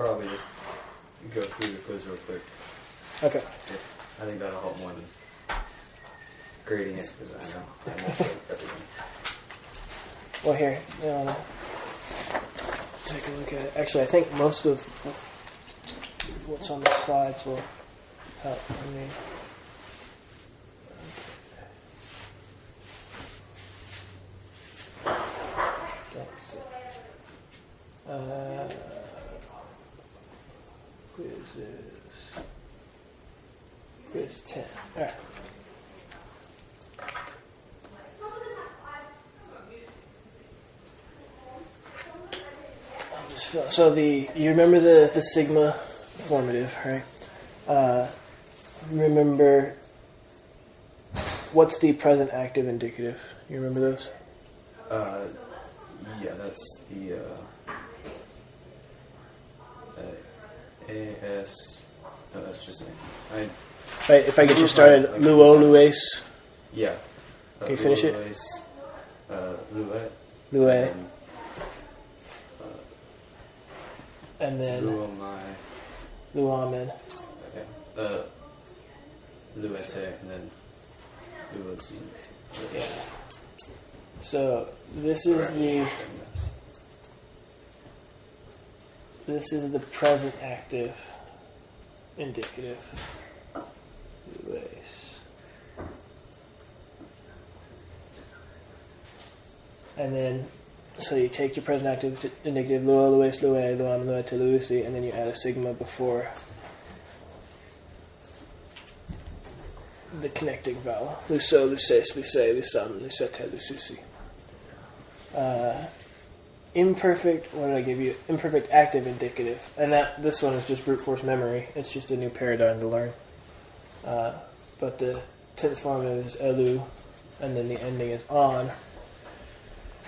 probably just go through the quiz real quick. Okay. I think that'll help more than grading it, because I know I messed up everything. Well, here, take a look at it. Actually, I think most of what's on the slides will help me. Quiz 10. All right. So you remember the sigma formative, right? Remember what's the present active indicative? You remember those? Yeah, that's the AS. No, that's just me. Right, if I get you started, Luo, Lues. Yeah. Can you finish it? Luet. Luet. And then Luamen. Okay. Luete, and then Luosi. Yeah. So this is the present active indicative. Lues. And then, so you take your present active indicative, Luo, Lues, Lue, Luam, Luete, Luisi, and then you add a sigma before the connecting vowel. Luso, Luces, Luce, Lusam, Lusete, Lususi. Imperfect, what did I give you? Imperfect active indicative. And this one is just brute force memory. It's just a new paradigm to learn. But the tense form is elu, and then the ending is on.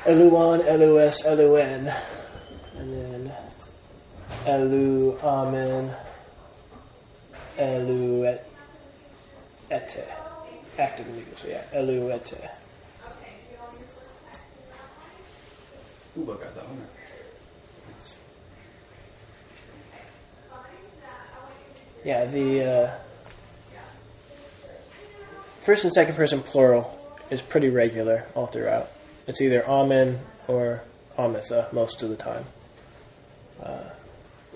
Eluon, elus, eluen, and then elu, amen, eluete. Active indicative, so yeah, eluete. Ooh, I got that one. Nice. Yeah, the first and second person plural is pretty regular all throughout. It's either amen or amitha most of the time,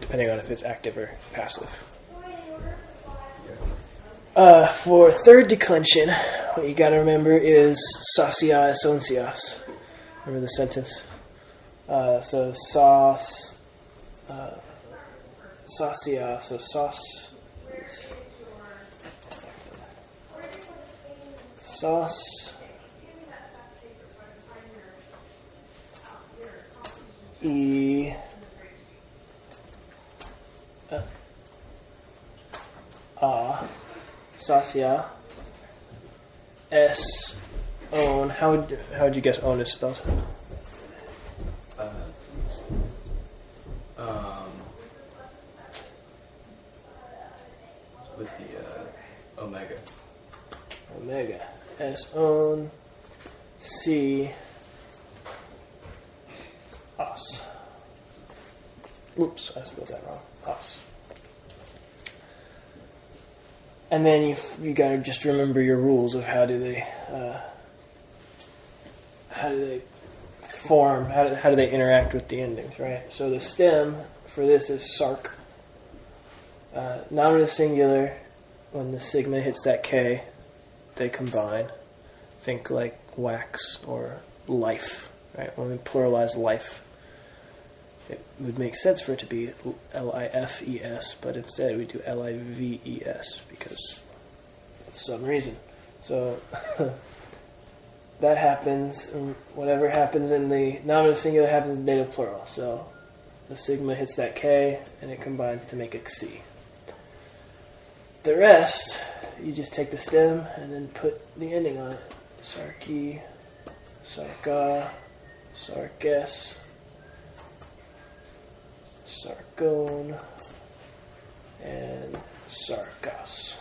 depending on if it's active or passive. For third declension, what you got to remember is sasia esoncias. Remember the sentence? So sauce, sasia, so sauce is sauce, sasia, s, own. How would you guess own is spelled? With the omega. Omega. S own. C. Os. Oops, I spelled that wrong. Os. And then you got to just remember your rules of how do they form, how do they interact with the endings, right? So the stem for this is sark. Nominative singular, when the sigma hits that K, they combine. Think like wax or life, right? When we pluralize life, it would make sense for it to be Lifes, but instead we do Lives because of some reason. So that happens, and whatever happens in the nominative singular happens in the dative plural. So the sigma hits that K, and it combines to make a C. The rest, you just take the stem and then put the ending on it. Sarki, sarka, sarkes, sarkon, and sarkas.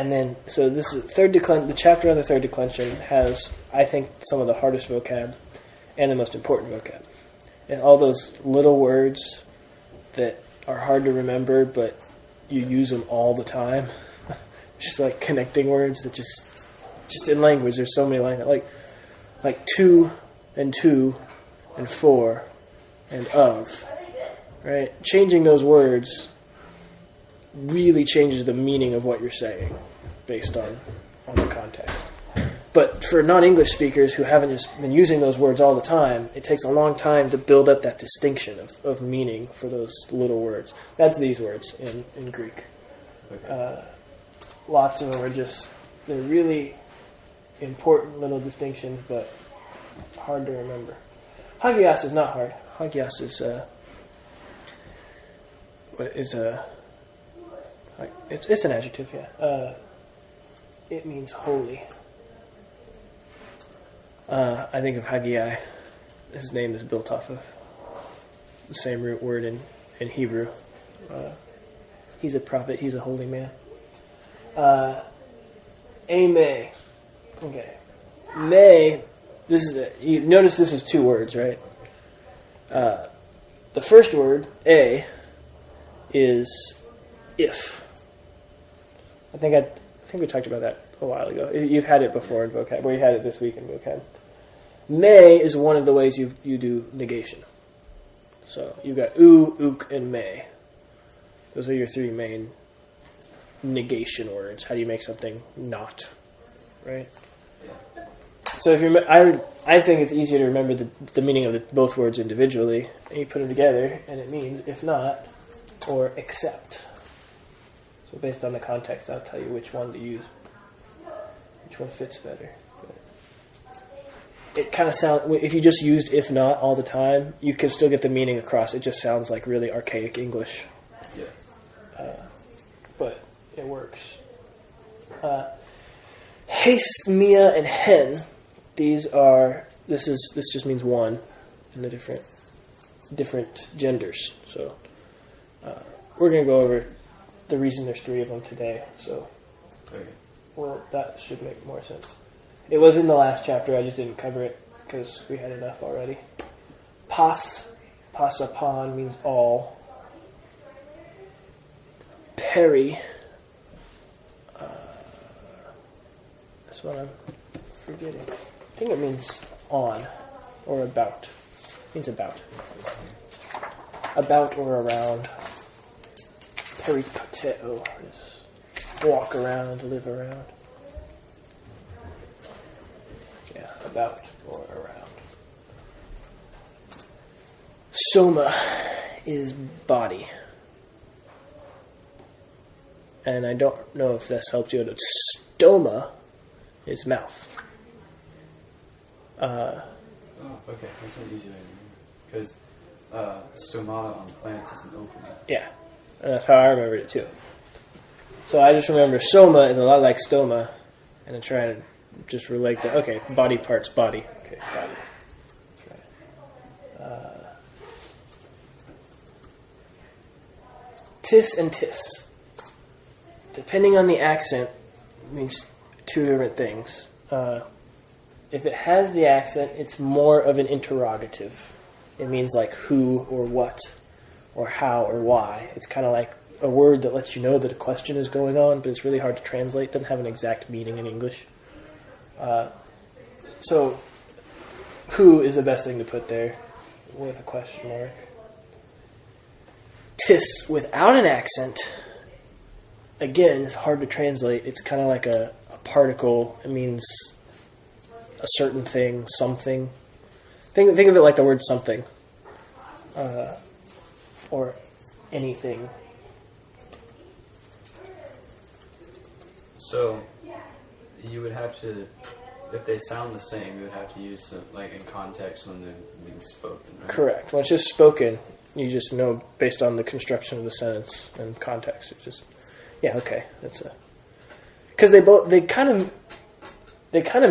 And then, so this is the chapter on the third declension has, I think, some of the hardest vocab and the most important vocab. And all those little words that are hard to remember, but you use them all the time. Just like connecting words that just in language, there's so many languages. Like to and for and of. Right? Changing those words really changes the meaning of what you're saying based on the context. But for non-English speakers who haven't just been using those words all the time, it takes a long time to build up that distinction of meaning for those little words. That's these words in Greek. Okay. Lots of them are they're really important little distinctions, but hard to remember. Hagios is not hard. Hagios is it's an adjective, yeah. It means holy. I think of Haggai. His name is built off of the same root word in Hebrew. He's a prophet. He's a holy man. Ame. Okay. May. You notice this is two words, right? The first word, a, is if. I think we talked about that a while ago. You've had it before in vocab, or you had it this week in vocab. May is one of the ways you do negation. So you've got oo, ook, and may. Those are your three main negation words. How do you make something not, right? So if I think it's easier to remember the meaning of both words individually, and you put them together, and it means if not, or except. So based on the context, I'll tell you which one to use, which one fits better. But it kind of sounds, if you just used if not all the time, you can still get the meaning across. It just sounds like really archaic English. Yeah. But it works. Haste, Mia, and hen. This just means one in the different genders. So we're going to go over the reason there's three of them today. So that should make more sense. It was in the last chapter. I just didn't cover it because we had enough already. Pasapon means all. Peri. That's what I'm forgetting. I think it means on or about. It means about. About or around. Peripateo is walk around, live around. Yeah, about or around. Soma is body. And I don't know if this helps you, but stoma is mouth. Okay, that's an easy way to remember. Because stomata on plants is an opening. Yeah, and that's how I remembered it too. So I just remember soma is a lot like stoma, and I try to just relate that. Okay, body parts, body. Okay, body. That's right. Tis and tis. Depending on the accent, means two different things. If it has the accent, it's more of an interrogative. It means like who or what or how or why. It's kind of like a word that lets you know that a question is going on, but it's really hard to translate. It doesn't have an exact meaning in English. So who is the best thing to put there with a question mark. Tis without an accent, again, it's hard to translate. It's kind of like a particle. It means a certain thing, something. Think of it like the word something. Or anything. So, you would have to, if they sound the same, you would have to use them, like in context when they're being spoken, right? Correct. When it's just spoken, you just know based on the construction of the sentence and context. It's just, yeah, okay, that's a, because they kind of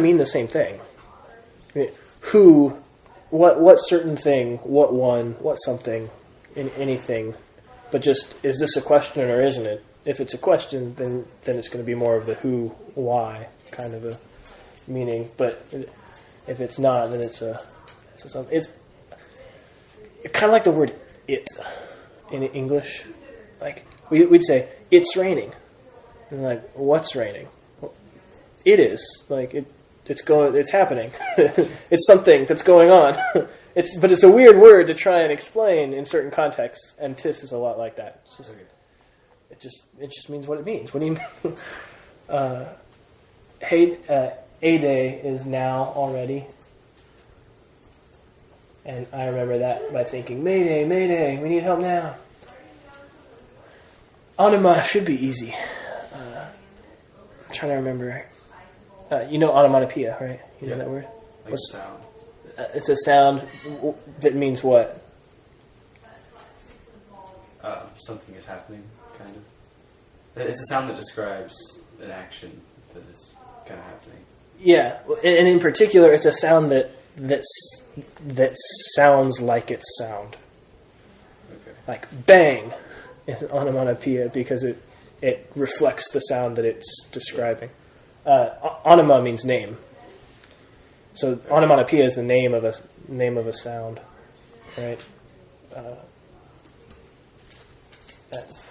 mean the same thing. I mean, who, what certain thing, what one, what something, in anything, but just is this a question or isn't it? if it's a question, then it's going to be more of the who, why kind of a meaning. But if it's not, then it's kind of like the word "it" in English. Like we'd say, "It's raining," and like, "What's raining?" Well, it is like it. It's happening. It's something that's going on. But it's a weird word to try and explain in certain contexts, and "tis" is a lot like that. It's just, it just means what it means. What do you mean? A day is now already, and I remember that by thinking, Mayday, Mayday, we need help now. Anima should be easy. I'm trying to remember. You know onomatopoeia, right? You know that word? Like a sound. It's a sound that means what? Something is happening, kind of. It's a sound that describes an action that is kind of happening. Yeah, and in particular, it's a sound that sounds like its sound. Okay. Like bang is an onomatopoeia because it reflects the sound that it's describing. Onoma means name. So onomatopoeia is the name of a sound, right? That's.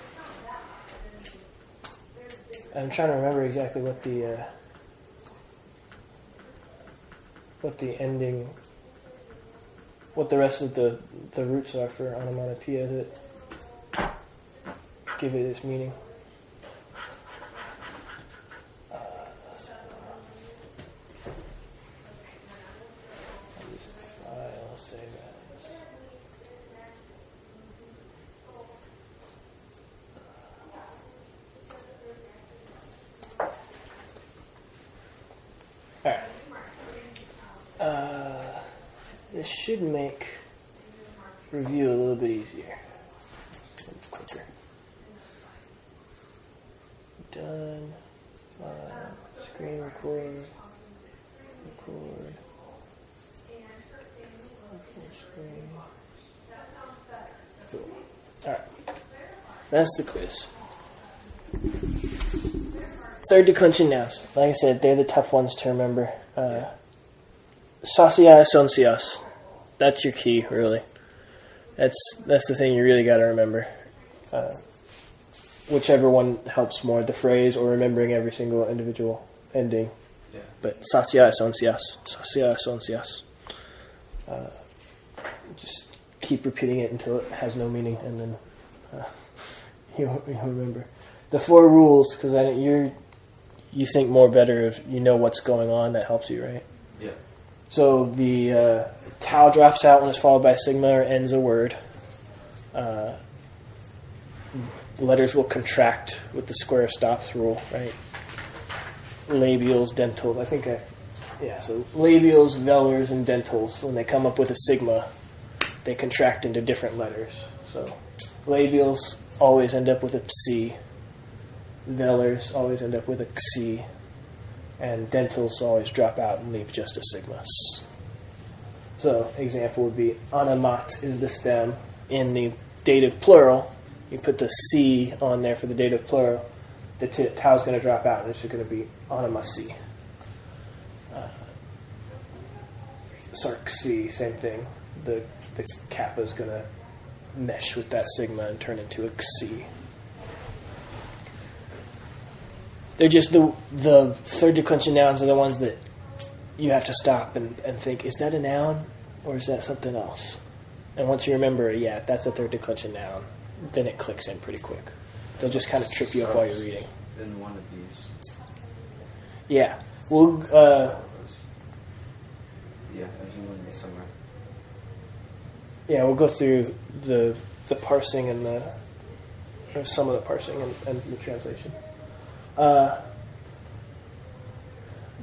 I'm trying to remember exactly what the ending, what the rest of the roots are for onomatopoeia that give it its meaning. This should make review a little bit easier. Quicker. Done. Screen record. Record. Full screen. Cool. Alright. That's the quiz. Third declension nouns. Like I said, they're the tough ones to remember. Saucias, soncias. That's your key, really. That's the thing you really got to remember. Whichever one helps more, the phrase or remembering every single individual ending. Yeah. But saucias, soncias. Saucias, soncias. Just keep repeating it until it has no meaning, and then you'll remember. The 4 rules, because you think more better if you know what's going on. That helps you, right? Yeah. So the tau drops out when it's followed by sigma or ends a word. Letters will contract with the square stops rule, right? Labials, dentals. So labials, velars, and dentals, when they come up with a sigma, they contract into different letters. So labials always end up with a psi. Velars always end up with a xi. And dentals always drop out and leave just a sigma. So, example would be, animat is the stem. In the dative plural, you put the C on there for the dative plural. The tau is going to drop out, and it's just going to be animasi. Sarxi, same thing. The kappa is going to mesh with that sigma and turn into a xi. They're just the third declension nouns are the ones that you have to stop and think, is that a noun or is that something else? And once you remember, yeah, that's a third declension noun, then it clicks in pretty quick. They'll just kind of trip you up while you're reading. In one of these. Yeah. We'll, yeah, there's one in the summer. Yeah, we'll go through the parsing and some of the parsing and the translation.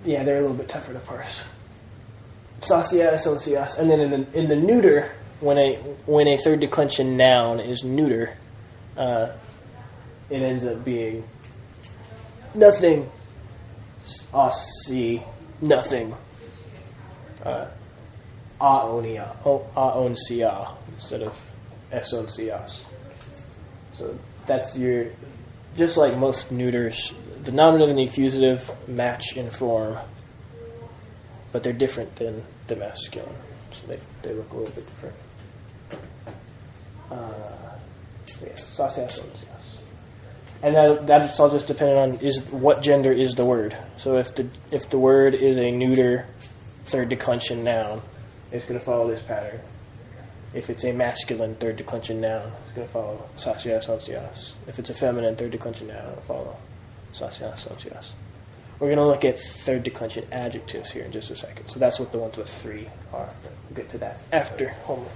Yeah, they're a little bit tougher to parse. Saucias, soncias, and then in the neuter, when a third declension noun is neuter, it ends up being nothing. Aussie, nothing. Aoncia instead of esoncias. So that's your just like most neuters, the nominative and the accusative match in form, but they're different than the masculine. So they look a little bit different. Sacias, yes. And that's all just dependent on what gender is the word. So if the word is a neuter third declension noun, it's going to follow this pattern. If it's a masculine third declension noun, it's going to follow sacias, sacias. If it's a feminine third declension noun, it'll follow sacias, sacias. We're going to look at third declension adjectives here in just a second. So that's what the ones with 3 are. We'll get to that after homework.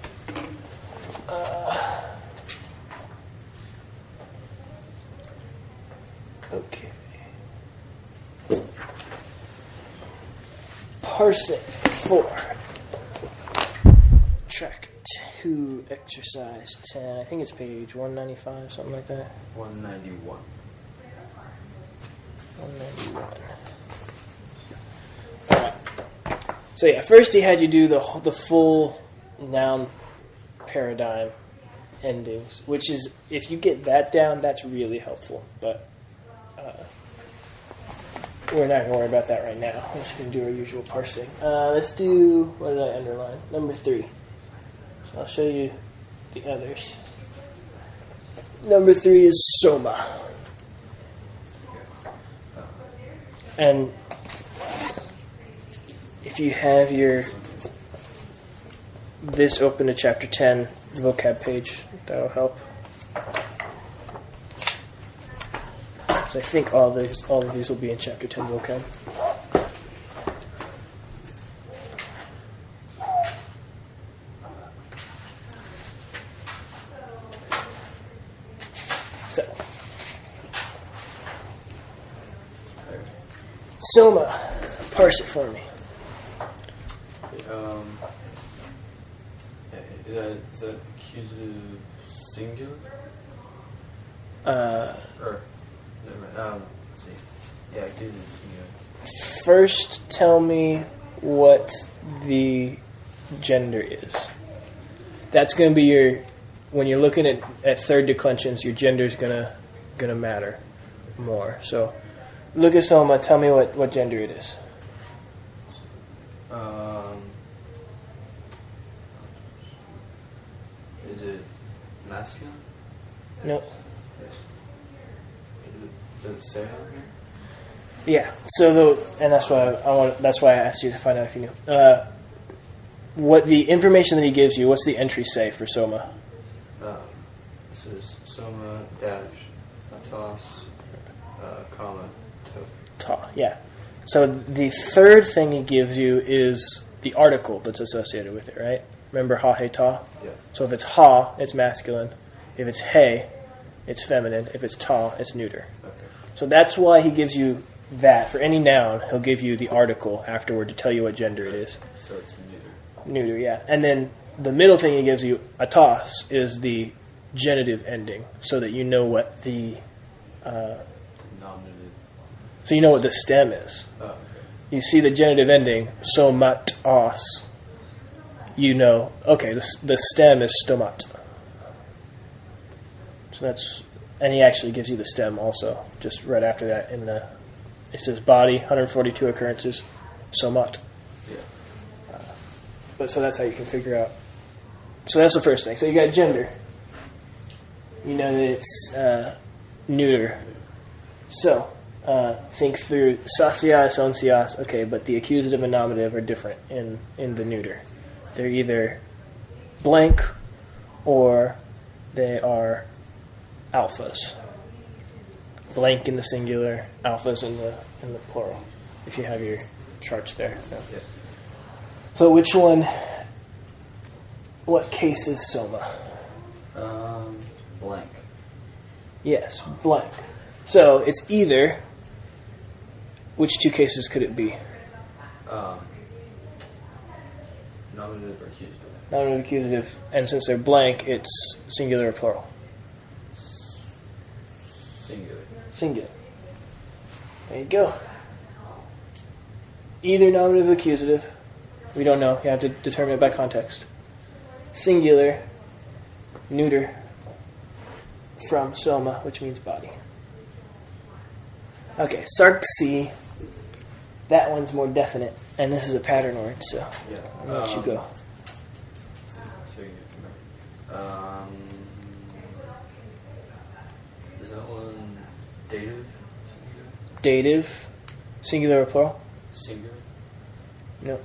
Okay. Parsing 4. Track 2, exercise 10. I think it's page 195, something like that. 191. 191. Alright. So yeah, first he had you do the full noun paradigm endings, which is, if you get that down, that's really helpful. But we're not going to worry about that right now. We're just going to do our usual parsing. Let's do, what did I underline? Number 3. So I'll show you the others. Number 3 is soma. And if you have this open to chapter 10 vocab page, that'll help. So I think all of these will be in chapter 10 vocab. So, soma, parse it for me. Is that accusative singular? Or let's see. Yeah, accusative singular. First, tell me what the gender is. That's going to be when you're looking at third declensions, your gender is gonna matter more. So, look at soma. Tell me what gender it is. Is it masculine? No. Does it say on here? Yeah. So that's why I asked you to find out if you knew. What the information that he gives you? What's the entry say for soma? This is soma dash atos comma Ta. Yeah. So the third thing he gives you is the article that's associated with it, right? Remember ha, he, ta? Yeah. So if it's ha, it's masculine. If it's he, it's feminine. If it's ta, it's neuter. Okay. So that's why he gives you that. For any noun, he'll give you the article afterward to tell you what gender it is. So it's neuter. Neuter, yeah. And then the middle thing he gives you, atos, is the genitive ending, so that you know what the... Nominative. So you know what the stem is. Oh, okay. You see the genitive ending, somatos. You know, okay, the stem is stomat. So that's, and he actually gives you the stem also, just right after that. It says body, 142 occurrences, somat. Yeah. But so that's how you can figure out. So that's the first thing. So you got gender. You know that it's neuter. So think through sacias, oncias. Okay, but the accusative and nominative are different in the neuter. They're either blank or they are alphas. Blank in the singular, alphas in the plural. If you have your charts there. No. Yeah. So which one? What case is soma? Blank. Yes, blank. So it's either. Which two cases could it be? Nominative or accusative? Nominative, accusative, and since they're blank, it's singular or plural? Singular. Singular. There you go. Either nominative or accusative. We don't know. You have to determine it by context. Singular, neuter, from soma, which means body. Okay, sarxi. That one's more definite, and this is a pattern word, so Yeah. I'll let you go. So you get is that one dative? Dative, singular or plural? Singular? No.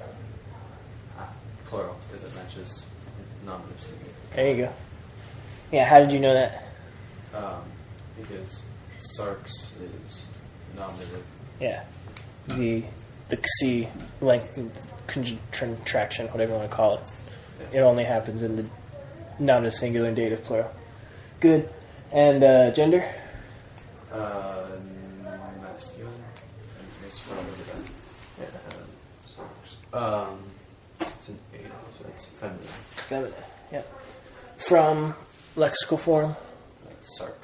Plural, because it matches nominative singular. There you go. Yeah, how did you know that? Because sarx is nominative. Yeah. The xi, length, contraction, whatever you want to call it. Yeah. It only happens in the nominative singular and dative plural. Good. And gender? Masculine. It's an 8, so it's feminine. Feminine, yeah. From lexical form? Like sark.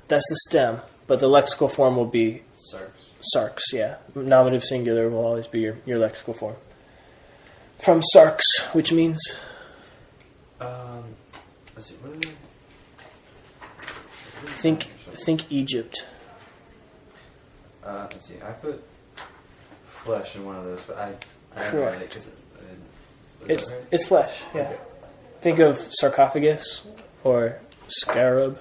That's the stem, but the lexical form will be Sarx. sarx, yeah. Nominative singular will always be your lexical form. From sarx, which means? Let's see, what are they? Think Egypt. Let's see, I put flesh in one of those, but I didn't Correct. write it because is that right? It's flesh, yeah. Okay. Think of sarcophagus or scarab,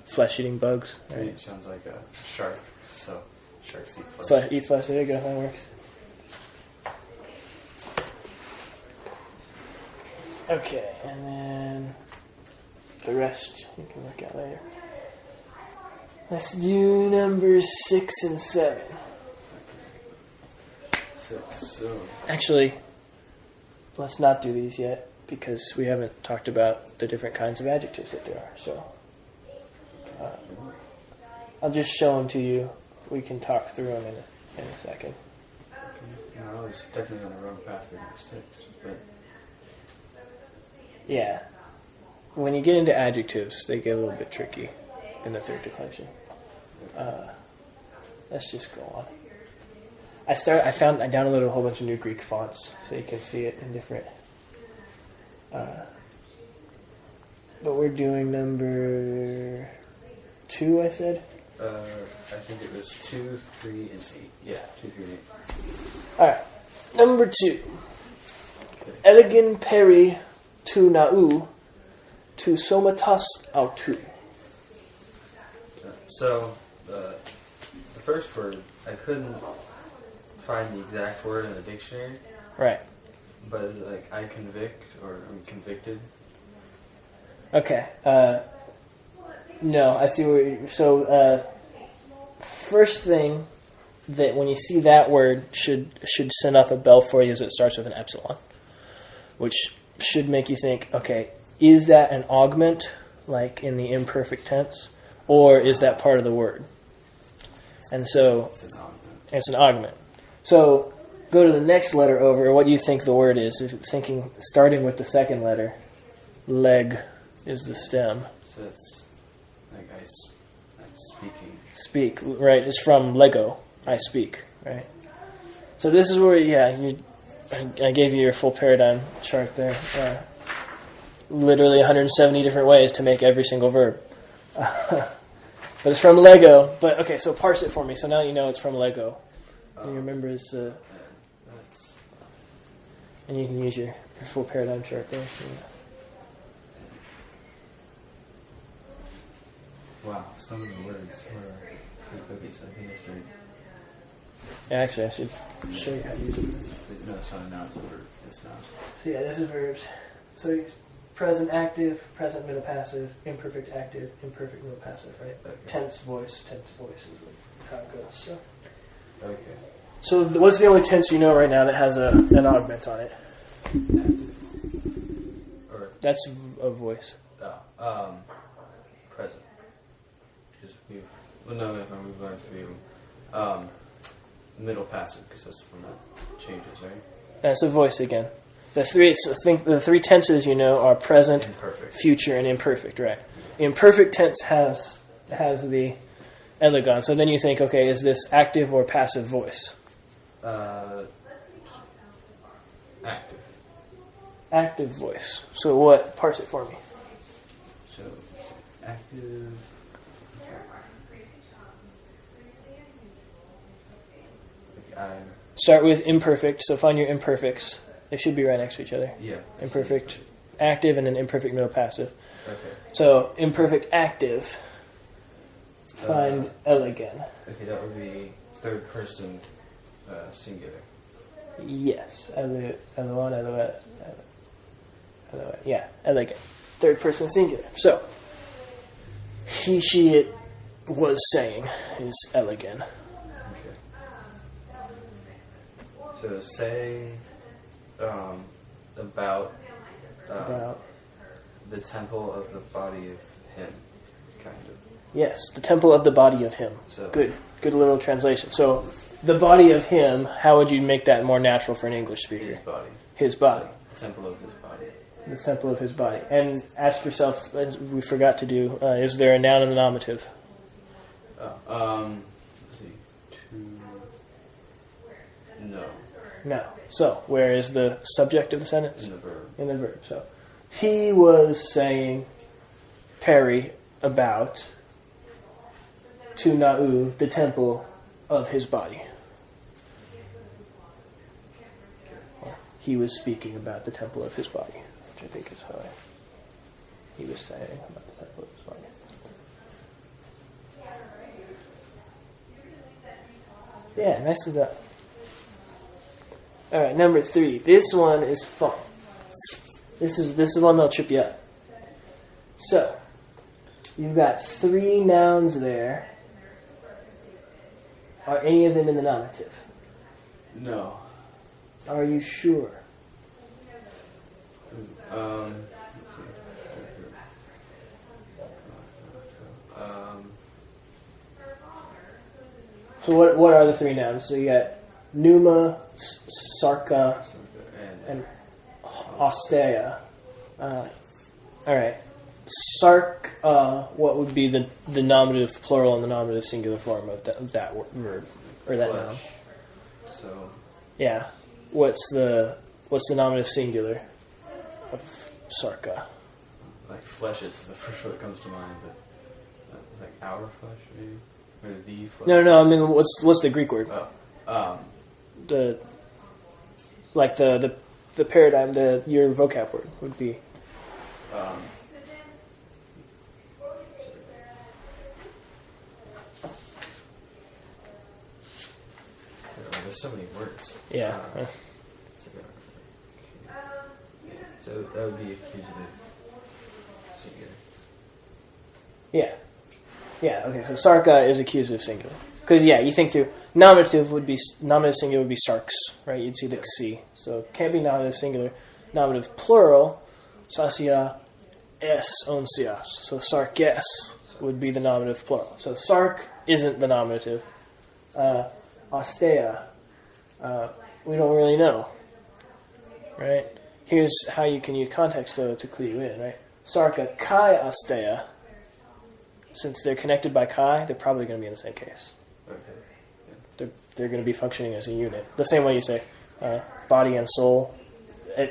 flesh-eating bugs. Right? It sounds like a shark, so sharks eat flesh. Flesh, eat flesh, there you go, that works. Okay, and then the rest you can work out later. Let's do numbers 6 and 7. 6, so... Actually, let's not do these yet because we haven't talked about the different kinds of adjectives that there are. So I'll just show them to you. We can talk through them in a second. I was definitely on the wrong path for number 6, but... Yeah. When you get into adjectives, they get a little bit tricky in the third declension. Let's just go on. I downloaded a whole bunch of new Greek fonts so you can see it in different. But we're doing number 2, I said? I think it was 2, 3, and 8. Yeah, 2, 3, and 8. Alright. Number 2. Elegin peri tu nau tu somatas autu. So, the first word, I couldn't find the exact word in the dictionary. Right. But is it like I convict or I'm convicted? Okay. No, I see where you're... So, first thing that when you see that word should send off a bell for you is it starts with an epsilon, which should make you think, okay, is that an augment, like in the imperfect tense, or is that part of the word? And so... It's an augment. It's an augment. So, go to the next letter over. What do you think the word is? If you're starting with the second letter, leg is the stem. So it's like I'm speaking. Speak, right? It's from Lego. I speak, right? So this is where, I gave you your full paradigm chart there. Literally 170 different ways to make every single verb. But it's from Lego. But okay, so parse it for me. So now you know it's from Lego. And you remember it's the... And you can use your full paradigm chart there. Wow, some of the words were pretty cookies. I think I started. Yeah, actually, I should show you how to use it. No, it's not a noun, it's a verb. It's not. So yeah, this is verbs. So present active, present middle passive, imperfect active, imperfect middle passive, right? Okay. Tense voice is how it goes. So. Okay. So what's the only tense you know right now that has an augment on it? Or That's a voice. present. Because we've learned to be middle passive because that's when that changes, right? That's a voice again. The three tenses you know are present, Imperfect. future, and imperfect, right? Imperfect tense has the elegon. So then you think, okay, is this active or passive voice? Active. Active voice. So what? Parse it for me. So active. Start with imperfect. So find your imperfects. They should be right next to each other. Yeah. Imperfect active and then imperfect no passive. Okay. So imperfect active. Find elegant. Okay, that would be third person singular. Yes. Yeah, elegant. Third person singular. So he, she, it was saying is elegant. Okay. So saying about the temple of the body of him, kind of. Yes, the temple of the body of him. So, Good little translation. So, the body of him, how would you make that more natural for an English speaker? His body. His body. So, the temple of his body. The temple of his body. And ask yourself, as we forgot to do, is there a noun and a nominative? Let's see. No. No. So, where is the subject of the sentence? In the verb. In the verb. So, he was saying, Perry, about to Na'u, the temple of his body. Or he was speaking about the temple of his body, which I think is how he was saying about the temple of his body. Yeah, nicely done. All right, number 3. This one is fun. This is one that'll trip you up. So, you've got 3 nouns there. Are any of them in the nominative? No. Are you sure? So what are the 3 nouns? So you got Numa, Sarka, and Ostea. All right. Sark, what would be the nominative plural and the nominative singular form of that verb or that noun? So yeah, what's the nominative singular of Sarka? like flesh is the first word that comes to mind, but it's like our flesh, maybe, or the flesh. No. I mean, what's the Greek word? The The paradigm, your vocab word would be. There's so many words. Yeah. So that would be accusative singular. Yeah. Yeah, okay, so Sarka is accusative singular. Because, yeah, you think through, nominative singular would be sarks, right? You'd see the C. So it can't be nominative singular. Nominative plural, sasia es oncias. So sarkes would be the nominative plural. So sark isn't the nominative. Ostea, we don't really know, right? Here's how you can use context, though, to clue you in, right? Sarka kai ostea. Since they're connected by chi, they're probably going to be in the same case. Okay. They're going to be functioning as a unit. The same way you say body and soul.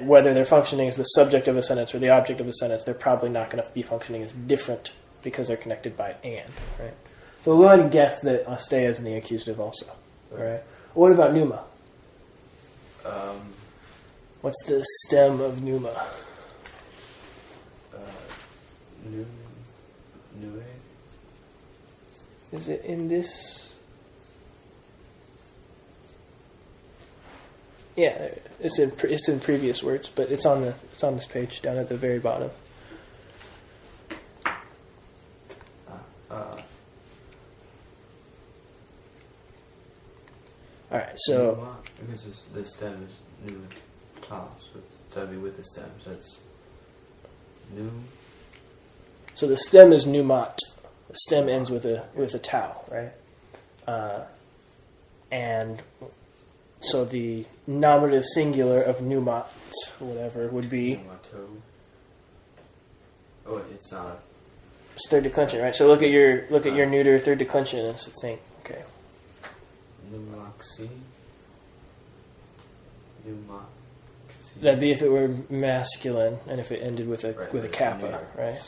Whether they're functioning as the subject of a sentence or the object of a sentence, they're probably not going to be functioning as different because they're connected by and, right? So we'll go ahead and guess that ostea is in the accusative also, right? What about Numa? What's the stem of Numa? Nue. Is it in this? Yeah, it's in previous words, but it's on this page down at the very bottom. All right, so because the stem is new class, but that'd be with the stem, so it's new. So the stem is numat. The stem ends with a tau, right? And so the nominative singular of numat, whatever, would be. Numato. Oh, it's not. It's third declension, right? So look at your neuter third declension and think, okay. Numaxi. That'd be if it were masculine and if it ended with a kappa, right?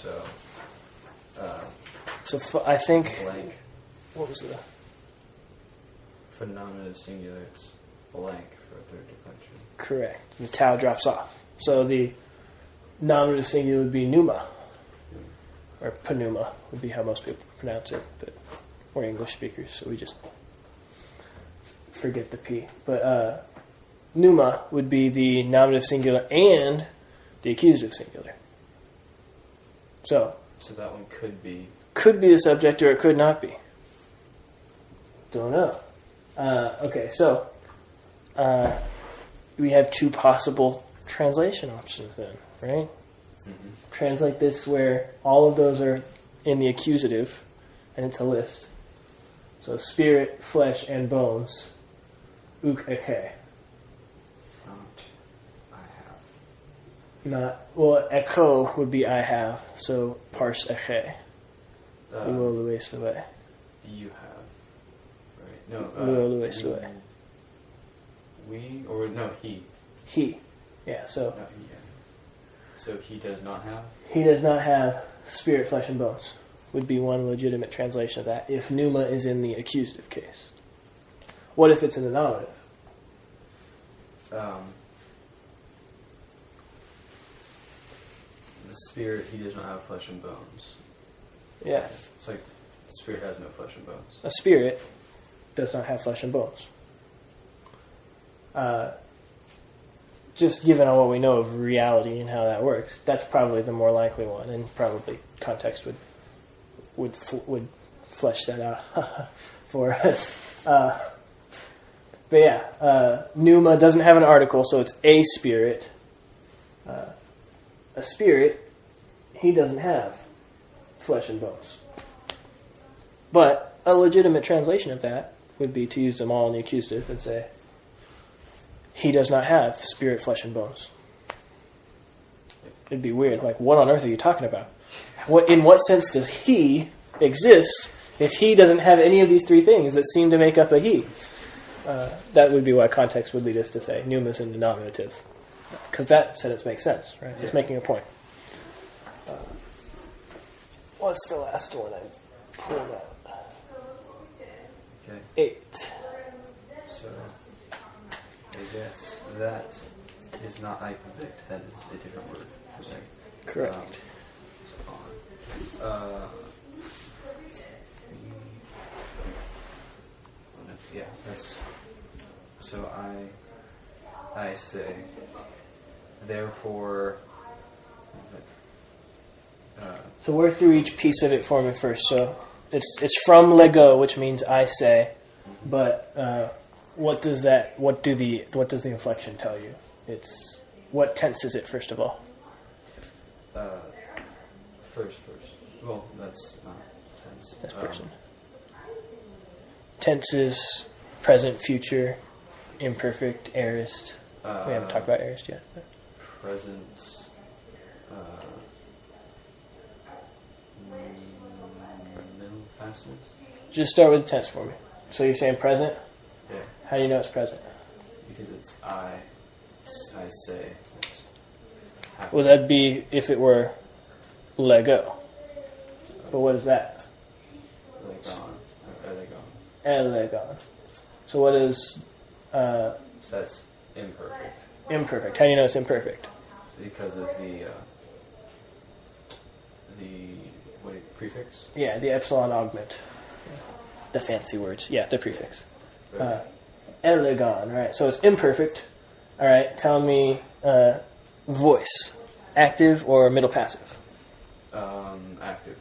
So I think. blank. What was the For nominative singular, it's blank for a third declension. Correct. The tau drops off. So the nominative singular would be Numa. Or Pneuma would be how most people pronounce it. But we're English speakers, so we just forget the P. But Numa would be the nominative singular and the accusative singular. So that one could be the subject or it could not be. Don't know. Okay, so we have two possible translation options then, right? Mm-hmm. Translate this where all of those are in the accusative, and it's a list. So spirit, flesh, and bones. Uk eke. I have. Not, well, echo would be I have, so parse eke. Uo luwe suwe. You have. Right. No. Uo luwe suwe. We, or no, he. He. Yeah, so. No, he, yeah. So he does not have? He does not have spirit, flesh, and bones. Would be one legitimate translation of that if Numa is in the accusative case. What if it's in the nominative? The spirit, he does not have flesh and bones. Yeah. It's like the spirit has no flesh and bones. A spirit does not have flesh and bones. Just given on what we know of reality and how that works, that's probably the more likely one, and probably context would flesh that out for us. But yeah, Numa doesn't have an article, so it's a spirit. A spirit, he doesn't have flesh and bones. But a legitimate translation of that would be to use them all in the accusative and say, he does not have spirit, flesh, and bones. It'd be weird. Like, what on earth are you talking about? In what sense does he exist if he doesn't have any of these three things that seem to make up a he? That would be why context would lead us to say Numa's in the nominative. Because that sentence makes sense, right? Yeah. It's making a point. What's the last one I pulled out? Okay. 8. So, I guess that is not I convict. That is a different word for saying. Correct. Yeah, that's. So I say, therefore. So work through each piece of it for me first. So it's from Lego, which means I say, but what does the inflection tell you? It's what tense is it first of all? First person. Well, that's not tense. That's person. Tense is present, future, imperfect, aorist. We haven't talked about aorist yet. Present. Middle passive. Just start with the tense for me. So you're saying present? Yeah. How do you know it's present? Because it's I say. It's Well, that'd be if it were Lego. But what is that? Elegon. So what is... so that's imperfect. Imperfect. How do you know it's imperfect? Because of the prefix? Yeah, the epsilon augment. The fancy words. Yeah, the prefix. Elegon, right. So it's imperfect. All right, tell me voice. Active or middle passive? Active.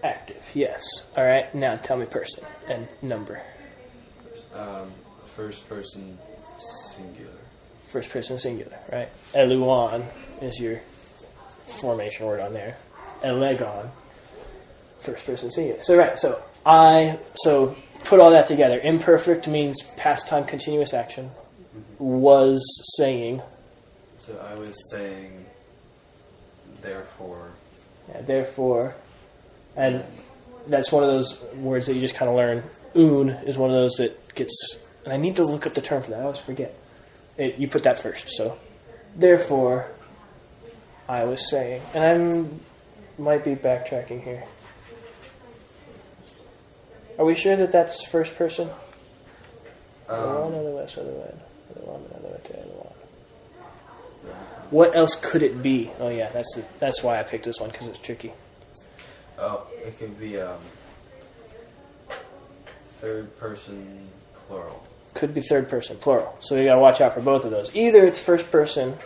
Active, yes. All right, now tell me person and number. First person singular. First person singular, right? Eluon is your formation word on there. Elegon, first person singular. So right, so put all that together. Imperfect means past time continuous action. Mm-hmm. Was saying. So I was saying, therefore. Yeah, therefore. And that's one of those words that you just kind of learn. Un is one of those that gets... And I need to look up the term for that. I always forget. You put that first. So, therefore, I was saying... And I might be backtracking here. Are we sure that that's first person? Um, What else could it be? Oh yeah, that's why I picked this one, because it's tricky. Oh, it could be third person plural. Could be third person plural. So you gotta watch out for both of those. Either it's first person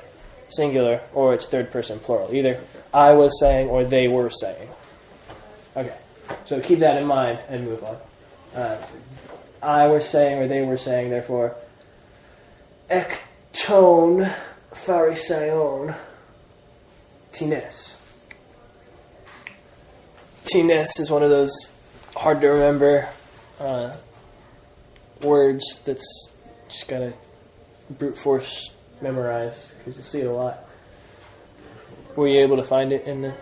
singular or it's third person plural. Either I was saying or they were saying. Okay, so keep that in mind and move on. I was saying or they were saying, therefore, ekton phariseon tines. Tines is one of those hard to remember words that's just gotta brute force memorize because you see it a lot. Were you able to find it in the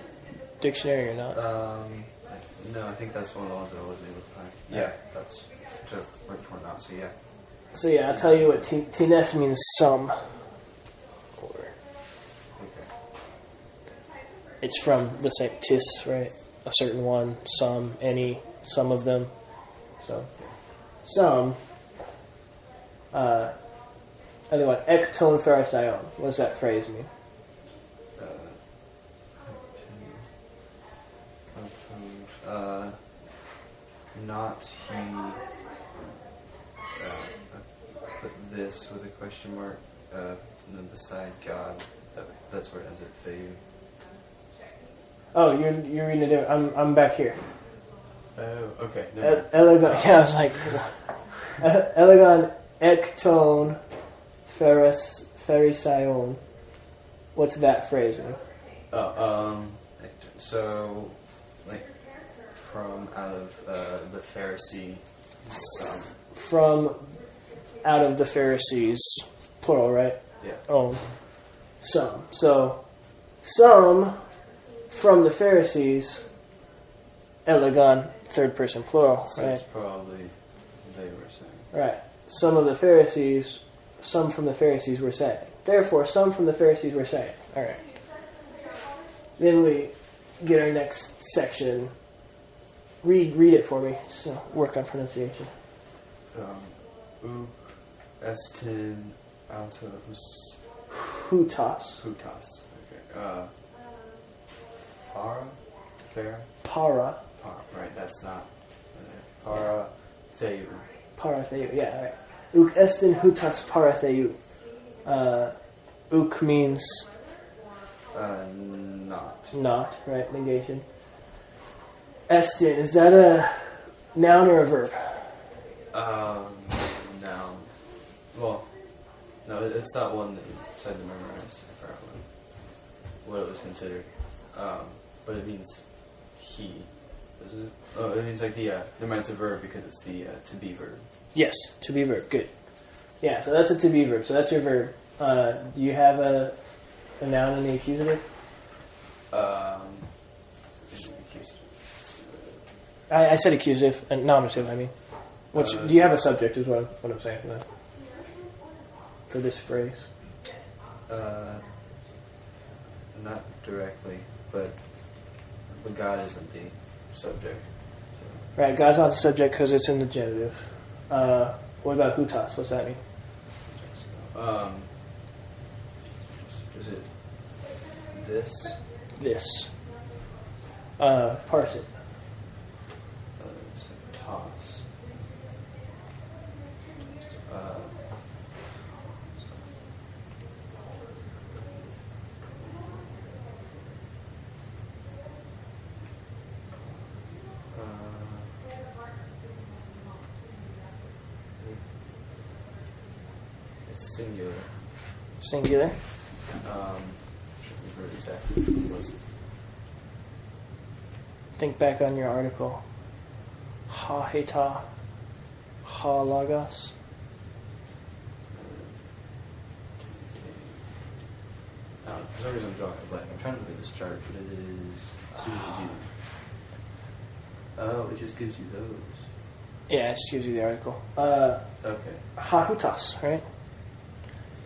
dictionary or not? No, I think that's one of the ones that I wasn't able to find. Yeah, that's which one not. So yeah. So yeah, I'll tell you what tines means some. Okay. It's from the same tis, right? A certain one, some, any, some of them. So some. Other one, ekton phariseon. What does that phrase mean? Not he. Put this with a question mark, and then beside God. That's where it ends at Theou. Oh, you're reading it different. I'm back here. Oh, okay. Elegon. Yeah, I was like, Elegon ekton phariseon. What's that phrase mean? So, like, from out of the Pharisee, some. From out of the Pharisees, plural, right? Yeah. Own. Some. So, some from the Pharisees, elegon, third person plural, So right? it's probably they were saying. Right. Some of the Pharisees, some from the Pharisees were saying. Therefore, some from the Pharisees were saying. All right. Then we get our next section. Read it for me. So work on pronunciation. Estin autos Hutas. hutas. Okay. Para, fair. Para. Right. That's not. Para Theou. Paratheu. Yeah. Right. Uk estin hutas paratheu. Uk means Not. Right? Negation. Estin, is that a noun or a verb? Noun. Well, no, it's not one that you said to memorize. I forgot what it was considered. But it means he, isn't it? Oh, it means like the it's a verb because it's the to be verb. Yes, to be verb. Good. Yeah, so that's a to be verb. So that's your verb. Do you have a noun and the accusative? I said accusative and nominative. I mean, do you have a subject? Is what I'm saying for this phrase. Not directly, but God isn't the subject. So. Right, God's not the subject because it's in the genitive. What about hutas? What's that mean? Is it this? This. Parse it. It's a toss. It's singular. Singular. Exactly what it was. Think back on your article. Ha heta, ha lagos. For some reason I'm drawing a blank. I'm trying to look at this chart, but it is Oh, it just gives you those. Yeah, it just gives you the article. Okay. Ha hutas, right?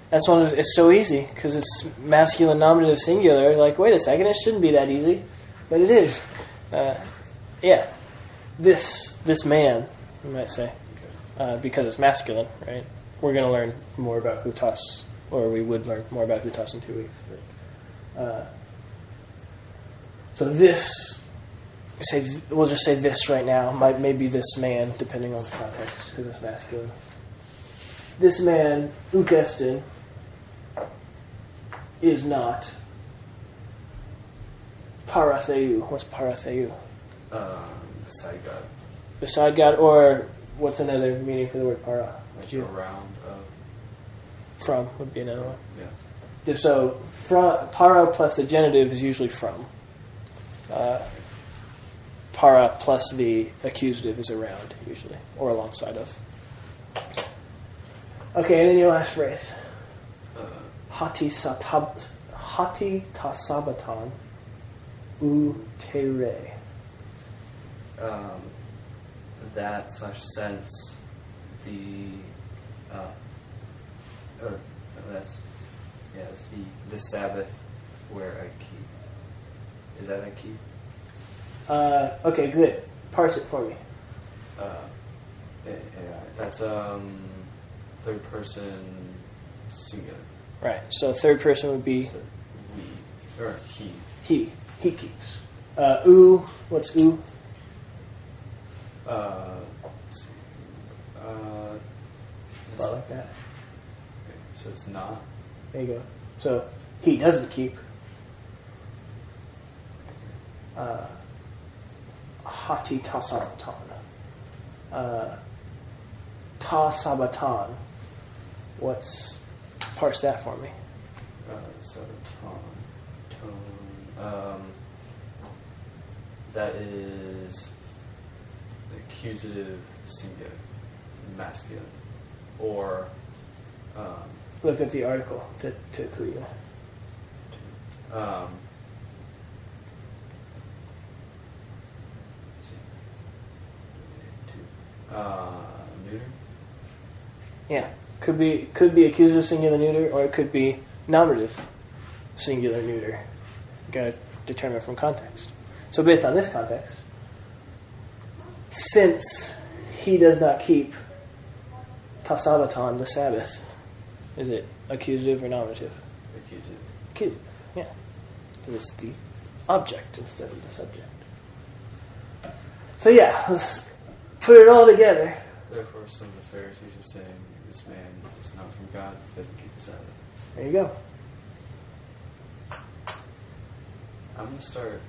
That's one. It's so easy because it's masculine nominative singular. Like, wait a second, it shouldn't be that easy, but it is. Yeah, this man you might say, Okay. because it's masculine, right? We're going to learn more about hutas, or we would learn more about hutas in 2 weeks. But, so this, we'll just say this right now, maybe this man, depending on the context, because it's masculine. This man, Ukestin, is not paratheu. What's paratheu? Beside God. Beside God, or what's another meaning for the word para? Like around. From would be another one. Yeah. So, para plus the genitive is usually from. Para plus the accusative is around, usually, or alongside of. Okay, and then your last phrase. Hati tasabatan u tere. That / sense the or that's it's the Sabbath where I keep. Is that I keep? Okay, good. Parse it for me. Yeah, that's third person singular. Right. So third person would be So we or he. he. He keeps. U. What's u? Let's see. Spot like that. Okay, so it's not. There you go. So he doesn't keep. Hati tasabatan. Tasabatan. What's parse that for me? So tone. That is the accusative singular, masculine, or Look at the article to clue you. Neuter. Yeah, could be accusative singular neuter, or it could be nominative singular neuter. You gotta determine from context. So based on this context, since he does not keep tasabatan, the Sabbath, is it accusative or nominative? Accusative. Accusative, yeah. It's the object instead of the subject. So yeah, let's put it all together. Therefore, some of the Pharisees are saying this man is not from God. He doesn't keep the Sabbath. There you go. I'm going to start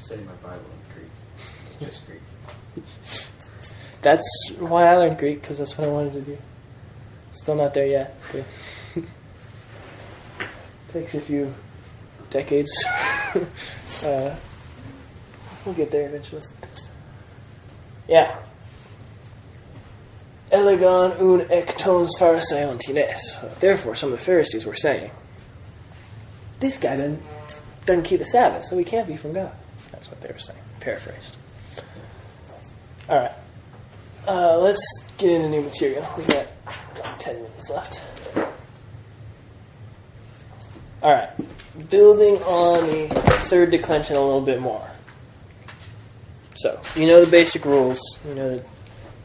studying my Bible in Greek. Just Greek. That's why I learned Greek, because that's what I wanted to do. Still not there yet. Okay. Takes a few decades. We'll get there eventually. Yeah. Elegan un ektons phariseon tines. Therefore, some of the Pharisees were saying, this guy doesn't keep the Sabbath, so he can't be from God. That's what they were saying. Paraphrased. All right. Let's get into new material. We've got about 10 minutes left. All right. Building on the third declension a little bit more. So, you know the basic rules. You know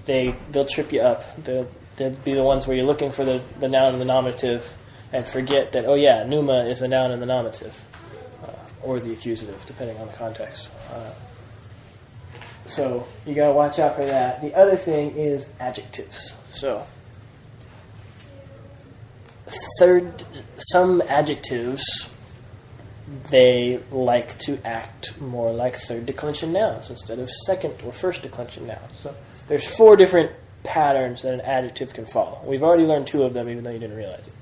that they'll trip you up. They'll be the ones where you're looking for the noun and the nominative and forget that, oh yeah, Numa is a noun and the nominative. Or the accusative, depending on the context. So you got to watch out for that. The other thing is adjectives. So some adjectives, they like to act more like third declension nouns instead of second or first declension nouns. So there's 4 different patterns that an adjective can follow. We've already learned 2 of them, even though you didn't realize it.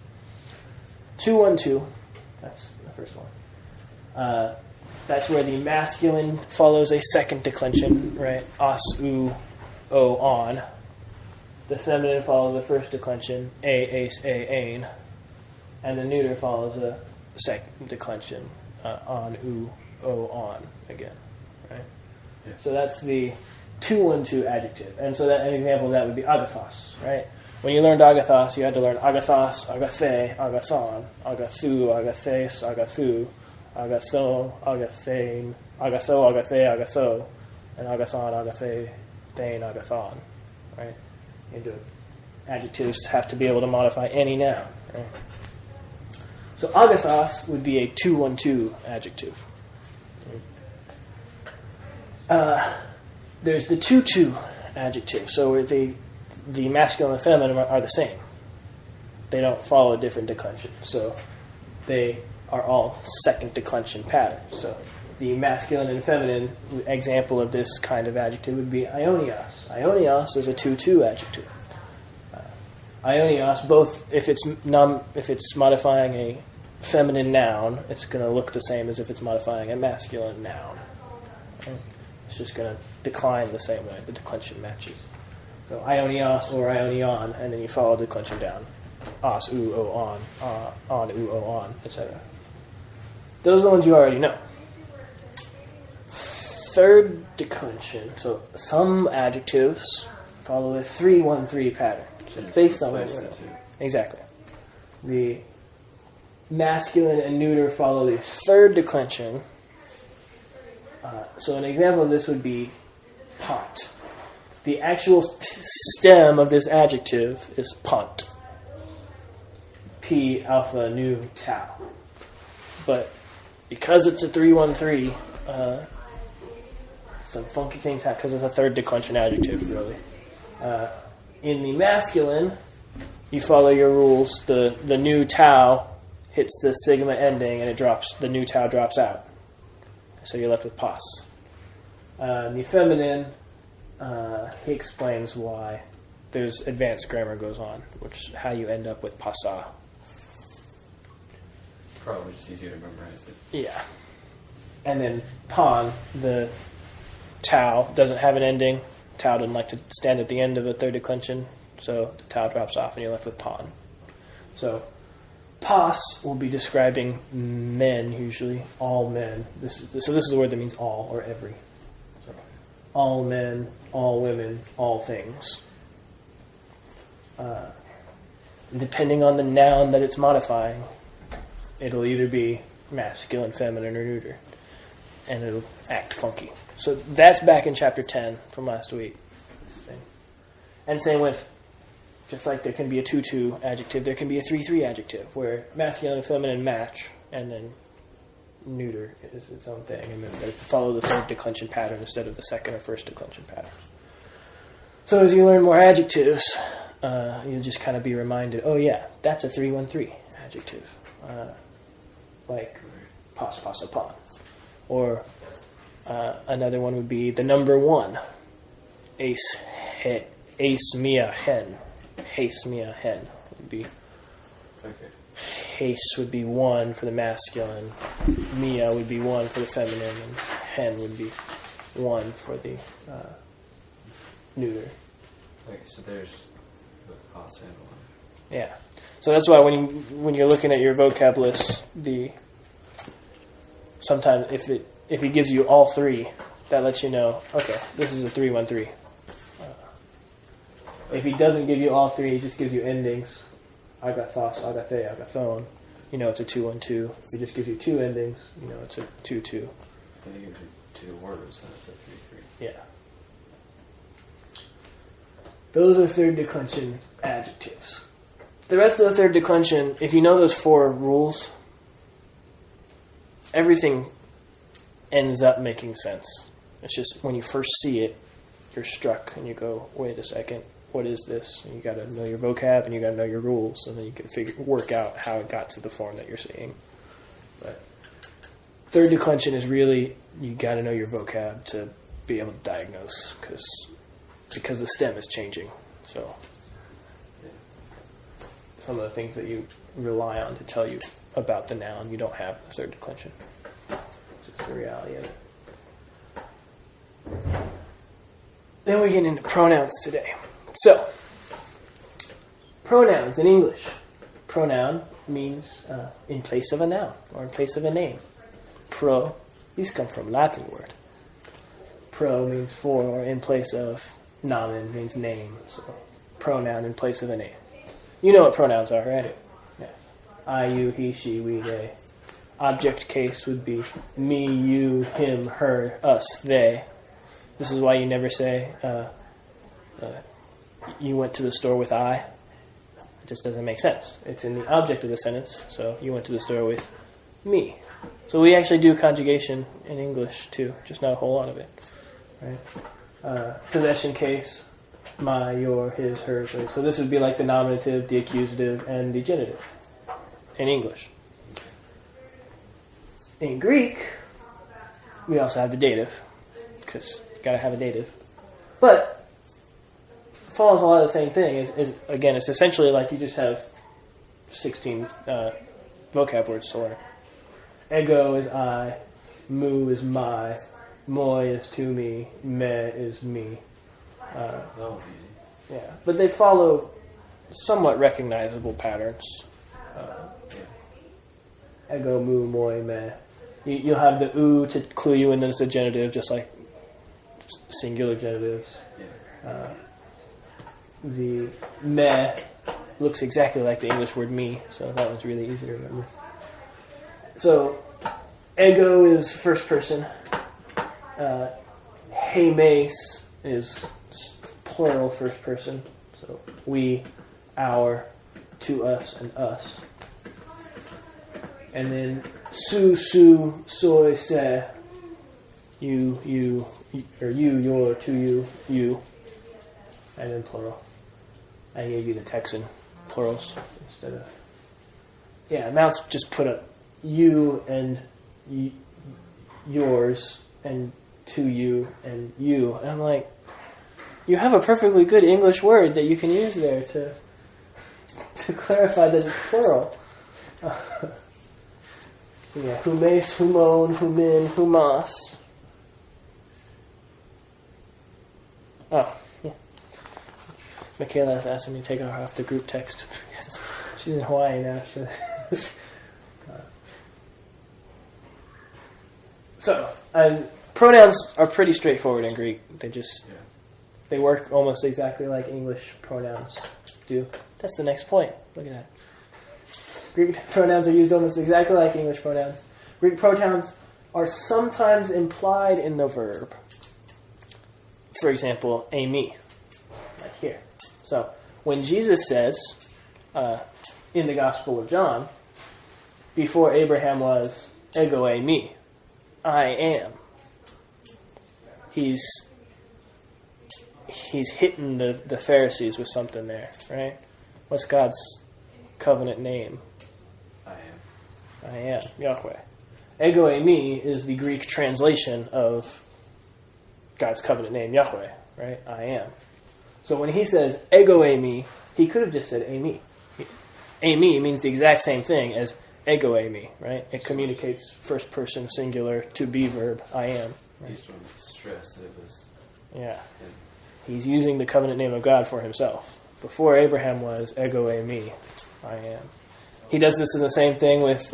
2-1-2. That's the first one. That's where the masculine follows a second declension, right? As, u, o, on. The feminine follows a first declension, a, ace, a, ain. And the neuter follows a second declension, on, u, o, on again, right? Yeah. So that's the 2-1-2 adjective. And so that an example of that would be agathos, right? When you learned agathos, you had to learn agathos, agathe, agathon, agathu, agathes, agathu, agatho, agathane, agatho, agathe, agatho, and agathon, agathe, thein, agathon, right? Adjectives have to be able to modify any noun, right? So agathos would be a 2-1-2 adjective. There's the 2-2 adjective. So the masculine and feminine are the same. They don't follow a different declension. So they are all second declension patterns. So the masculine and feminine example of this kind of adjective would be ionios. Ionios is a 2-2 adjective. Ionios, both if it's modifying a feminine noun, it's going to look the same as if it's modifying a masculine noun. Okay? It's just going to decline the same way. The declension matches. So ionios or ionion, and then you follow the declension down. Os, u, o, on, u, o, on, etc. Those are the ones you already know. Third declension. So some adjectives follow a 3-1-3 pattern. So based on what we're doing. Exactly. The masculine and neuter follow the third declension. So an example of this would be pont. The actual stem of this adjective is pont. P, alpha, nu, tau. But because it's a 3-1-3, some funky things happen because it's a third declension adjective, really. In the masculine, you follow your rules. The nu tau hits the sigma ending, and the nu tau drops out. So you're left with pos. In the feminine, he explains why there's advanced grammar goes on, which is how you end up with pasa. Probably just easier to memorize it. Yeah. And then pon, the tau doesn't have an ending. Tau doesn't like to stand at the end of a third declension, so the tau drops off and you're left with pon. So pos will be describing men, usually all men. This is the word that means all or every. So, all men, all women, all things. Depending on the noun that it's modifying, it'll either be masculine, feminine, or neuter, and it'll act funky. So that's back in chapter 10 from last week. And same with, just like there can be a 2-2 adjective, there can be a 3-3 adjective, where masculine and feminine match, and then neuter is its own thing, and then they follow the third declension pattern instead of the second or first declension pattern. So as you learn more adjectives, you'll just kind of be reminded, oh yeah, that's a 3-1-3 adjective. Like pos, pos, upon. Or another one would be the number 1. Ace, mia, hen. Hace, mia, hen would be. Okay. Hace would be 1 for the masculine. Mia would be 1 for the feminine. And hen would be 1 for the neuter. Okay, so there's the pos and 1. Yeah. So that's why when you're looking at your vocab list, sometimes if he gives you all 3, that lets you know, okay, this is a 3-1-3. If he doesn't give you all 3, he just gives you endings. Agathos, agathe, agathon. You know it's a 2-1-2. If he just gives you 2 endings, you know it's a 2-2. Then he gives you 2 words, then it's a 3-3. Yeah. Those are third declension adjectives. The rest of the third declension, if you know those 4 rules, everything ends up making sense. It's just when you first see it, you're struck and you go, wait a second, what is this? And you got to know your vocab and you got to know your rules, and then you can work out how it got to the form that you're seeing. But third declension is really, you got to know your vocab to be able to diagnose, because the stem is changing. So some of the things that you rely on to tell you about the noun, you don't have the third declension. It's just the reality of it. Then we get into pronouns today. So, pronouns in English. Pronoun means in place of a noun or in place of a name. Pro, these come from Latin word. Pro means for or in place of. Nomen means name. So, pronoun in place of a name. You know what pronouns are, right? Yeah. I, you, he, she, we, they. Object case would be me, you, him, her, us, they. This is why you never say you went to the store with I. It just doesn't make sense. It's in the object of the sentence, so you went to the store with me. So we actually do conjugation in English too, just not a whole lot of it. Right? Possession case, my, your, his, hers. Right? So this would be like the nominative, the accusative, and the genitive in English. In Greek, we also have the dative, because you got to have a dative. But it follows a lot of the same thing. Again, it's essentially like you just have 16 vocab words to learn. Ego is I, mu is my, moi is to me, me is me. That was easy. Yeah, but they follow somewhat recognizable patterns. Ego, mu, moi, me. You'll have the u to clue you in as the genitive, just like singular genitives. Yeah. The me looks exactly like the English word me, so that one's really easy to remember. So, ego is first person. He meis is plural first person. So, we, our, to us, and us. And then su, soy, se, you, or you, your, to you, you. And then plural. I gave you the Texan plurals instead of... Yeah, Mouse just put up you and yours and to you and you. And I'm like, you have a perfectly good English word that you can use there to clarify that it's plural. Yeah, humes, humon, humin, humas. Oh, yeah. Michaela's asking me to take her off the group text. She's in Hawaii now. So, pronouns are pretty straightforward in Greek. They work almost exactly like English pronouns do. That's the next point. Look at that. Greek pronouns are used almost exactly like English pronouns. Greek pronouns are sometimes implied in the verb. For example, a me, like here. So, when Jesus says, in the Gospel of John, before Abraham was, ego e me, I am. He's hitting the Pharisees with something there, right? What's God's covenant name? I am, Yahweh. Ego e me is the Greek translation of God's covenant name, Yahweh, right? I am. So when he says ego e me, he could have just said e me. E me means the exact same thing as ego e me, right? It communicates first person singular to be verb, I am. Right? He's trying to stress that it was... Yeah. He's using the covenant name of God for himself. Before Abraham was ego e me, I am. He does this in the same thing with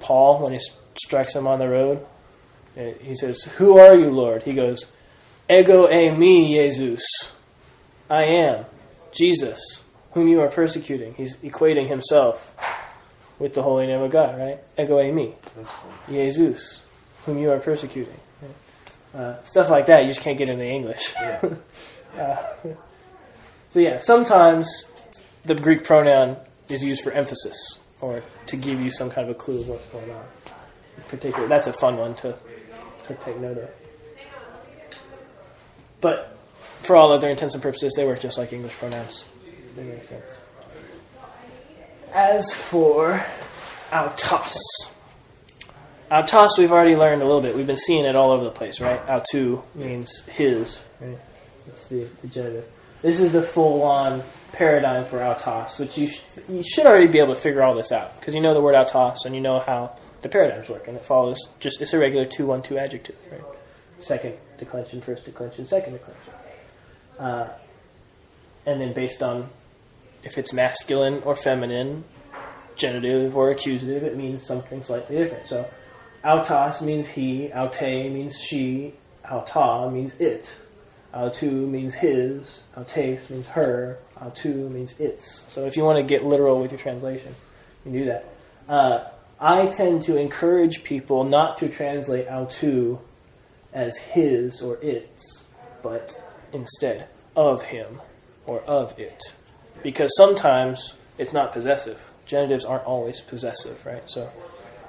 Paul when he strikes him on the road. He says, "Who are you, Lord?" He goes, "Ego e me, Jesus." I am Jesus, whom you are persecuting. He's equating himself with the holy name of God, right? Ego e me, That's cool. Jesus, whom you are persecuting. Stuff like that you just can't get in the English. Yeah. So yeah, sometimes the Greek pronoun is used for emphasis or to give you some kind of a clue of what's going on. In particular, that's a fun one to take note of. But for all other intents and purposes, they work just like English pronouns. They make sense. As for autos. Autos we've already learned a little bit. We've been seeing it all over the place, right? Autou means his, right? It's the genitive. This is the full-on paradigm for autos, which you should already be able to figure all this out, because you know the word autos and you know how the paradigms work, and it follows just, it's a regular 2-1-2 adjective, right? Second declension, first declension, second declension. And then based on if it's masculine or feminine, genitive or accusative, it means something slightly different. So autos means he, aute means she, auta means it. Autou means his, autes means her, autou means its. So if you want to get literal with your translation, you can do that. I tend to encourage people not to translate autou as his or its, but instead of him or of it. Because sometimes it's not possessive. Genitives aren't always possessive, right? So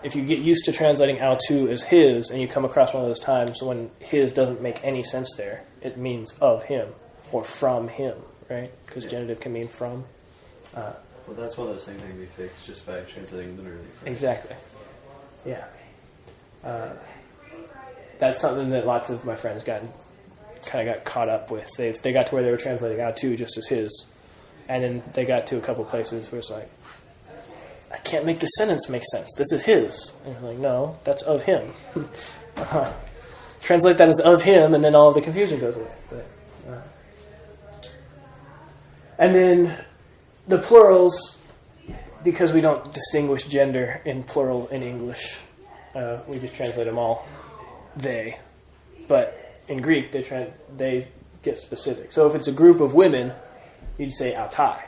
if you get used to translating "autu" as his, and you come across one of those times when his doesn't make any sense there, it means of him or from him, right? Because genitive can mean from. Well, that's one of those things that can be fixed just by translating literally. Exactly. Yeah. That's something that lots of my friends got caught up with. They got to where they were translating "autu" just as his, and then they got to a couple places where it's like, I can't make the sentence make sense. This is his. And you're like, no, that's of him. Translate that as of him, and then all of the confusion goes away. And then the plurals, because we don't distinguish gender in plural in English, we just translate them all they. But in Greek, they get specific. So if it's a group of women, you'd say autai.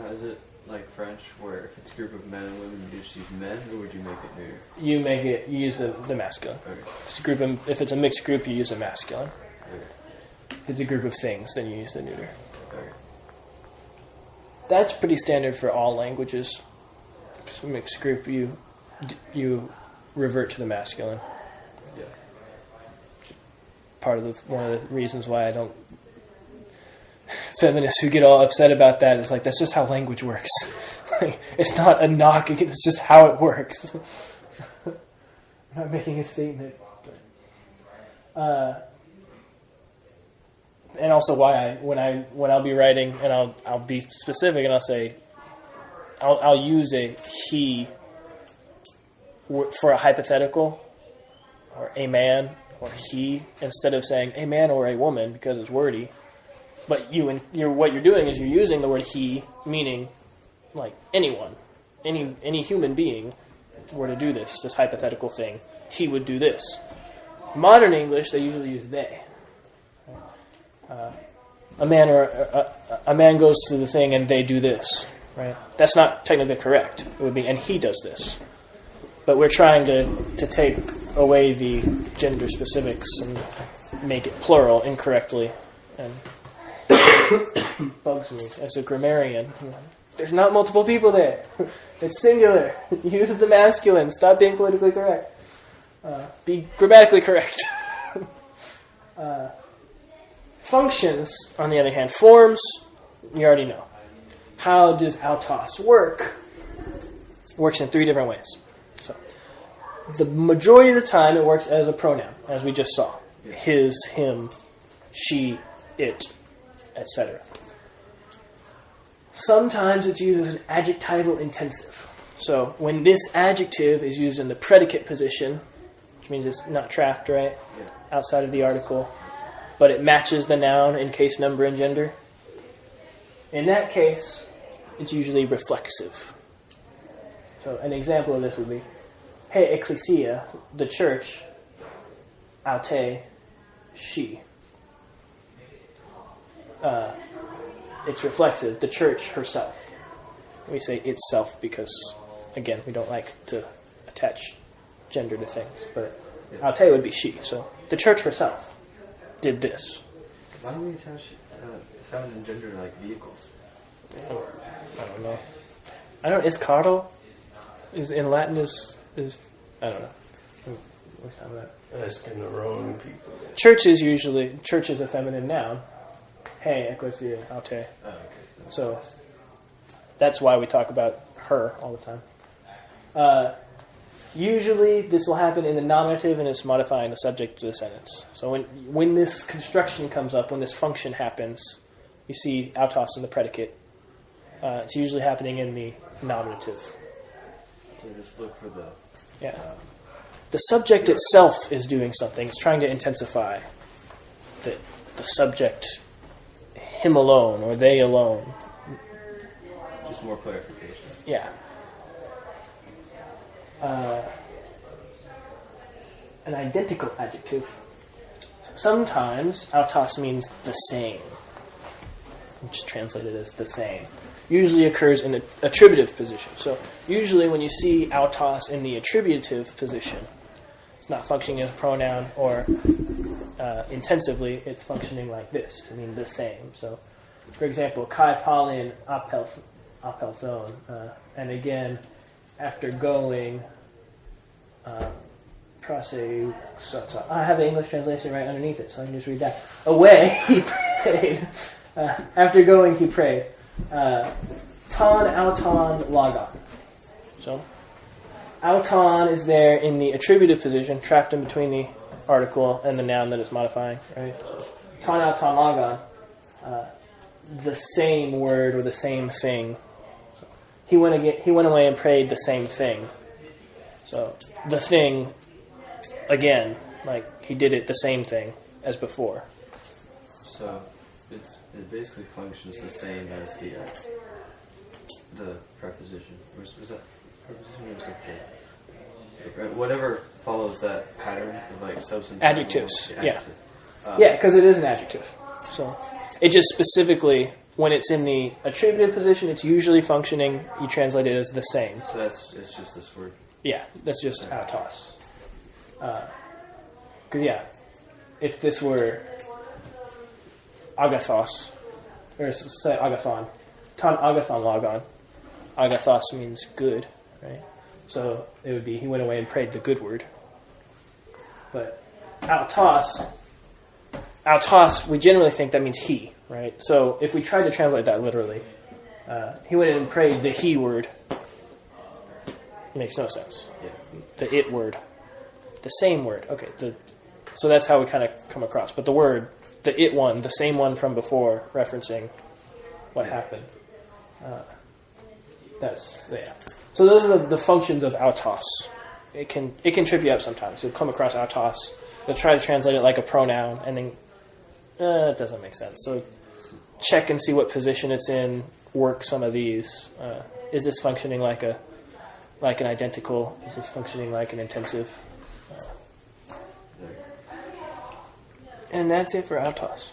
Is it like French, where if it's a group of men and women, you just use men, or would you make it neuter? You use the masculine. Okay. If it's a mixed group, you use the masculine. Okay. If it's a group of things, then you use the neuter. Okay. That's pretty standard for all languages. If it's a mixed group, you revert to the masculine. Yeah. One of the reasons why I don't. Feminists who get all upset about that is like, that's just how language works. It's not a knock; it's just how it works. I'm not making a statement. And also why when I'll be writing, and I'll be specific, and I'll say I'll use a he for a hypothetical, or a man or he, instead of saying a man or a woman because it's wordy. But what you're doing is you're using the word he, meaning like anyone, any human being were to do this hypothetical thing, he would do this. Modern English, they usually use they. A man goes to the thing and they do this, right? That's not technically correct. It would be and he does this. But we're trying to take away the gender specifics and make it plural incorrectly, and bugs me as a grammarian. There's not multiple people there. It's singular. Use the masculine. Stop being politically correct. Be grammatically correct. Functions, on the other hand, forms, you already know. How does autos work? It works in 3 different ways. So, the majority of the time it works as a pronoun, as we just saw. His, him, she, it, etc. Sometimes it's used as an adjectival intensive. So when this adjective is used in the predicate position, which means it's not trapped, right? Yeah. Outside of the article, but it matches the noun in case, number, and gender. In that case, it's usually reflexive. So an example of this would be, hey, ecclesia, the church, aute, she. It's reflexive, the church herself. We say itself because, again, we don't like to attach gender to things. But aute would be she. So the church herself did this. Why do we attach feminine gender to like vehicles? I don't know. Is carro? Is in Latin is I don't know. What's talking about? Asking the wrong people. Church is a feminine noun. Hey, ecclesia, aute. Okay. So that's why we talk about her all the time. Usually this will happen in the nominative and it's modifying the subject to the sentence. So when this construction comes up, when this function happens, you see autos in the predicate. It's usually happening in the nominative. So just look for the... Yeah. The subject itself is doing something. It's trying to intensify the subject, him alone or they alone. Just more clarification. Yeah. An identical adjective. Sometimes autos means the same, which is translated as the same. Usually occurs in the attributive position. So usually when you see autos in the attributive position, it's not functioning as a pronoun or intensively, it's functioning like this to mean the same. So, for example, kai palin apelthon, and again, after going, prase sata. I have the English translation right underneath it, so I can just read that. Away, he prayed. After going, he prayed. Ton, auton, logon. So, auton is there in the attributive position, trapped in between the article and the noun that it's modifying, right? So, ton, auton, logon, the same word or the same thing. So, he went away and prayed the same thing. So, the thing, again, like he did it the same thing as before. So, it basically functions the same as the preposition. Was that preposition or was that the whatever follows that pattern of like substantive Adjectives, yeah. Adjective. Yeah, because it is an adjective. So it just specifically, when it's in the attributive position, it's usually functioning, you translate it as the same. So it's just this word. Yeah, that's just autos. Because, if this were agathos, or say agathon, ton agathon logon, agathos means good, right? So it would be, he went away and prayed the good word. But autos, we generally think that means he, right? So if we tried to translate that literally, he went in and prayed the he word. It makes no sense. Yeah. The it word. The same word. Okay, so that's how we kind of come across. But the word, the it one, the same one from before, referencing what happened. So those are the functions of autos. It can trip you up sometimes. You'll come across autos. You'll try to translate it like a pronoun, and then it doesn't make sense. So check and see what position it's in. Work some of these. Is this functioning like an identical? Is this functioning like an intensive? And that's it for autos.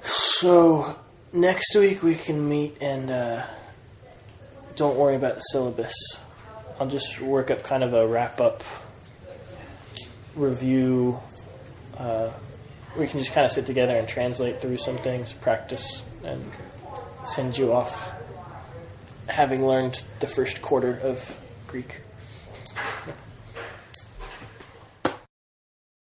So next week we can meet and don't worry about the syllabus. I'll just work up kind of a wrap-up review. We can just kind of sit together and translate through some things, practice, and send you off having learned the first quarter of Greek.